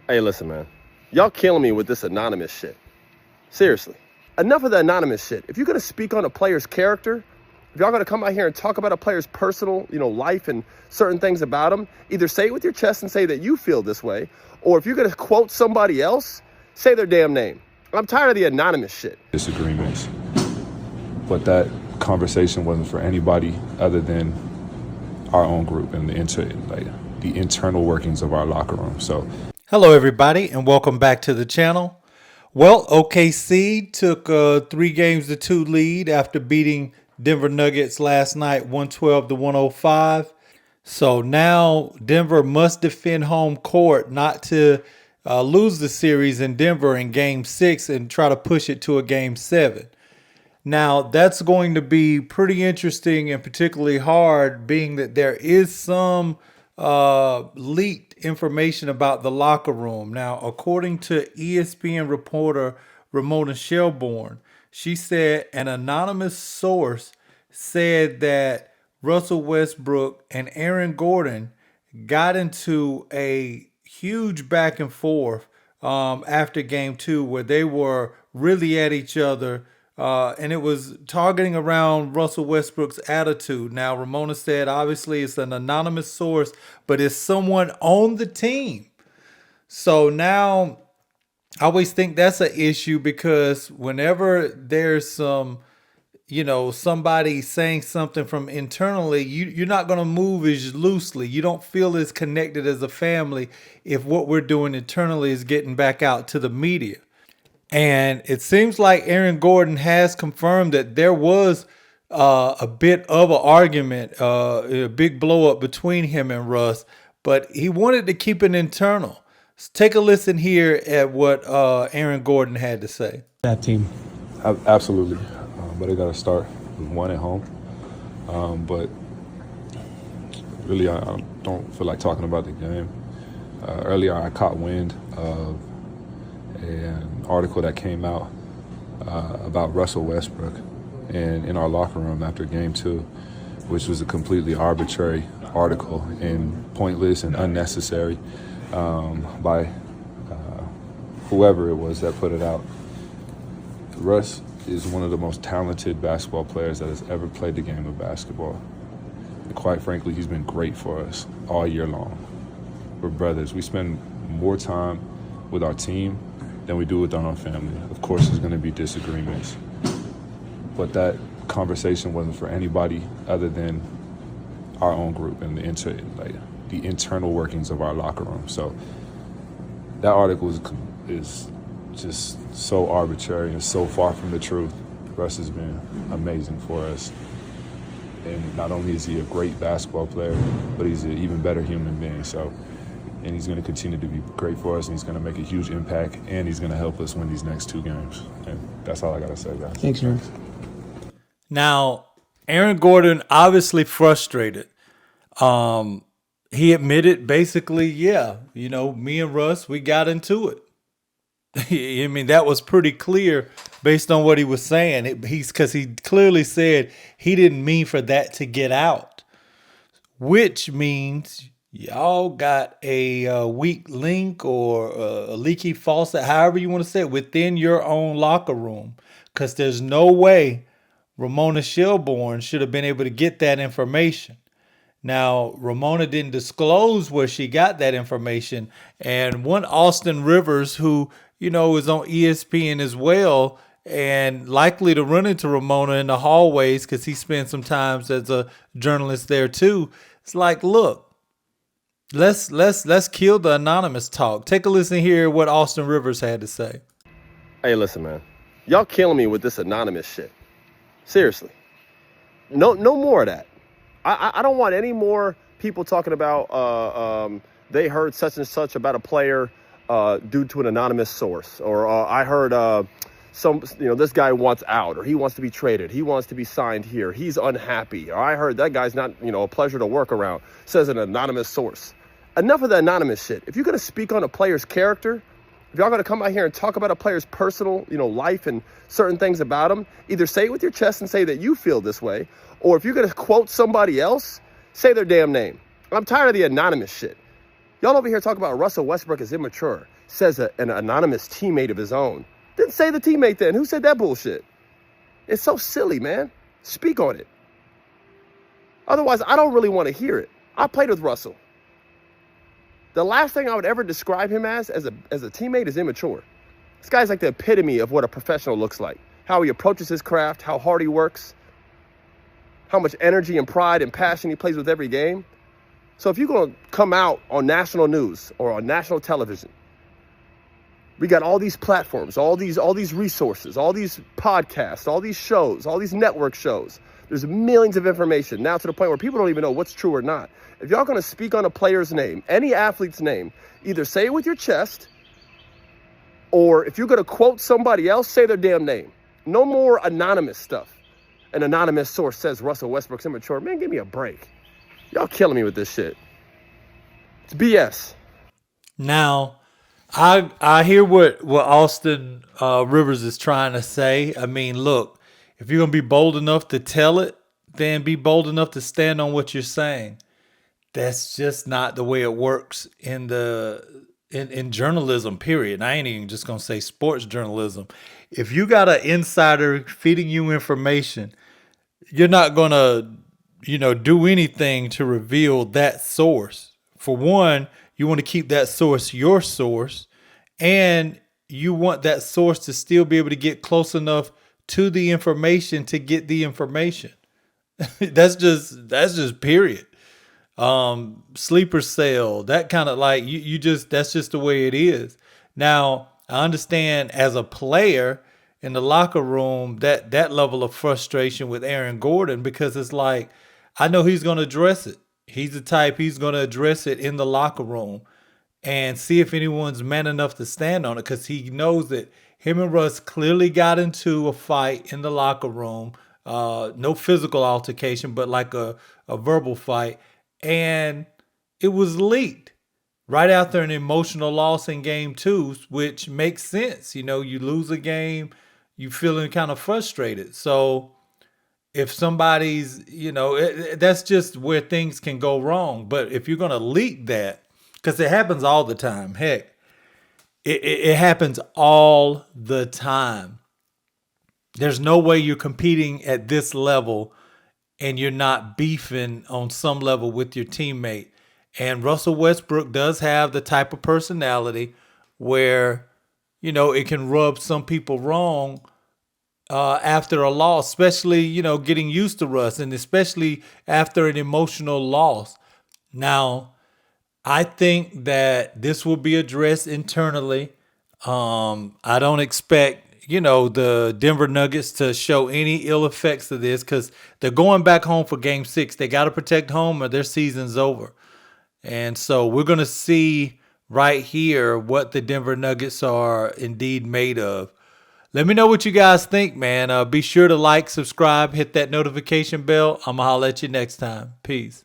Hey, listen, man. Y'all killing me with this anonymous shit. Seriously. Enough of the anonymous shit. If you're going to speak on a player's character, if y'all going to come out here and talk about a player's personal, life and certain things about him, either say it with your chest and say that you feel this way, or if you're going to quote somebody else, say their damn name. I'm tired of the anonymous shit. Disagreements. But that conversation wasn't for anybody other than our own group and the internal workings of our locker room. So, hello, everybody, and welcome back to the channel. Well, OKC took a 3-2 lead after beating Denver Nuggets last night, 112-105. So now Denver must defend home court not to lose the series in Denver in Game 6 and try to push it to a Game 7. Now, that's going to be pretty interesting and particularly hard, being that there is some leaked information about the locker room. Now, according to ESPN reporter Ramona Shelburne, she said an anonymous source said that Russell Westbrook and Aaron Gordon got into a huge back and forth after Game 2 where they were really at each other. And it was targeting around Russell Westbrook's attitude. Now, Ramona said, obviously, it's an anonymous source, but it's someone on the team. So now I always think that's an issue, because whenever there's some, somebody saying something from internally, you're not going to move as loosely. You don't feel as connected as a family if what we're doing internally is getting back out to the media. And it seems like Aaron Gordon has confirmed that there was a bit of an argument, a big blow up between him and Russ, but he wanted to keep it internal. So take a listen here at what Aaron Gordon had to say. That team. absolutely. But it got to start with one at home. But really, I don't feel like talking about the game. Earlier, I caught wind of an article that came out about Russell Westbrook and in our locker room after Game 2, which was a completely arbitrary article and pointless and unnecessary by whoever it was that put it out. Russ is one of the most talented basketball players that has ever played the game of basketball. And quite frankly, he's been great for us all year long. We're brothers. We spend more time with our team than we do with our own family. Of course, there's going to be disagreements, but that conversation wasn't for anybody other than our own group and the internal workings of our locker room. So that article is just so arbitrary and so far from the truth. Russ has been amazing for us. And not only is he a great basketball player, but he's an even better human being. And he's going to continue to be great for us, and he's going to make a huge impact, and he's going to help us win these next 2 games. And that's all I got to say, guys. Thanks, man. Now, Aaron Gordon obviously frustrated. He admitted basically, me and Russ, we got into it. I mean, that was pretty clear based on what he was saying. Because he clearly said he didn't mean for that to get out, which means y'all got a weak link or a leaky faucet, however you want to say it, within your own locker room. Because there's no way Ramona Shelburne should have been able to get that information. Now, Ramona didn't disclose where she got that information. And one Austin Rivers, who, is on ESPN as well, and likely to run into Ramona in the hallways because he spent some time as a journalist there too. It's like, look, let's kill the anonymous talk. Take a listen here what Austin Rivers had to say. Hey, listen, man. Y'all killing me with this anonymous shit. Seriously. No more of that. I don't want any more people talking about they heard such and such about a player due to an anonymous source, or I heard this guy wants out, or he wants to be traded, he wants to be signed here, he's unhappy, or I heard that guy's not a pleasure to work around, says an anonymous source. Enough of the anonymous shit. If you're going to speak on a player's character, if y'all going to come out here and talk about a player's personal life and certain things about him, either say it with your chest and say that you feel this way, or if you're going to quote somebody else, say their damn name. I'm tired of the anonymous shit. Y'all over here talking about Russell Westbrook is immature, says an anonymous teammate of his own. Didn't say the teammate then. Who said that bullshit? It's so silly, man. Speak on it. Otherwise, I don't really want to hear it. I played with Russell. The last thing I would ever describe him as a teammate is immature. This guy's like the epitome of what a professional looks like. How he approaches his craft, how hard he works, how much energy and pride and passion he plays with every game. So if you're going to come out on national news or on national television, we got all these platforms, all these resources, all these podcasts, all these shows, all these network shows. There's millions of information now to the point where people don't even know what's true or not. If y'all going to speak on a player's name, any athlete's name, either say it with your chest, or if you're going to quote somebody else, say their damn name. No more anonymous stuff. An anonymous source says Russell Westbrook's immature. Man, give me a break. Y'all killing me with this shit. It's BS. Now, I hear what Austin Rivers is trying to say. I mean, look, if you're going to be bold enough to tell it, then be bold enough to stand on what you're saying. That's just not the way it works in journalism, period. I ain't even just going to say sports journalism. If you got an insider feeding you information, you're not going to, do anything to reveal that source. For one, you want to keep that source your source, and you want that source to still be able to get close enough to the information to get the information. That's just period. Sleeper cell, that kind of like that's just the way it is. Now, I understand as a player in the locker room that level of frustration with Aaron Gordon, because it's like, I know he's going to address it. He's the type, he's going to address it in the locker room and see if anyone's man enough to stand on it, because he knows that him and Russ clearly got into a fight in the locker room. No physical altercation, but like a verbal fight. And it was leaked right after an emotional loss in game 2, which makes sense. You lose a game, you feeling kind of frustrated. So if somebody's, that's just where things can go wrong. But if you're going to leak that, because it happens all the time, heck, it happens all the time. There's no way you're competing at this level and you're not beefing on some level with your teammate. And Russell Westbrook does have the type of personality where, it can rub some people wrong after a loss, especially, getting used to Russ, and especially after an emotional loss. Now, I think that this will be addressed internally. I don't expect the Denver Nuggets to show any ill effects of this, because they're going back home for game 6. They got to protect home or their season's over. And so we're going to see right here what the Denver Nuggets are indeed made of. Let me know what you guys think, man. Be sure to like, subscribe, hit that notification bell. I'm going to holler at you next time. Peace.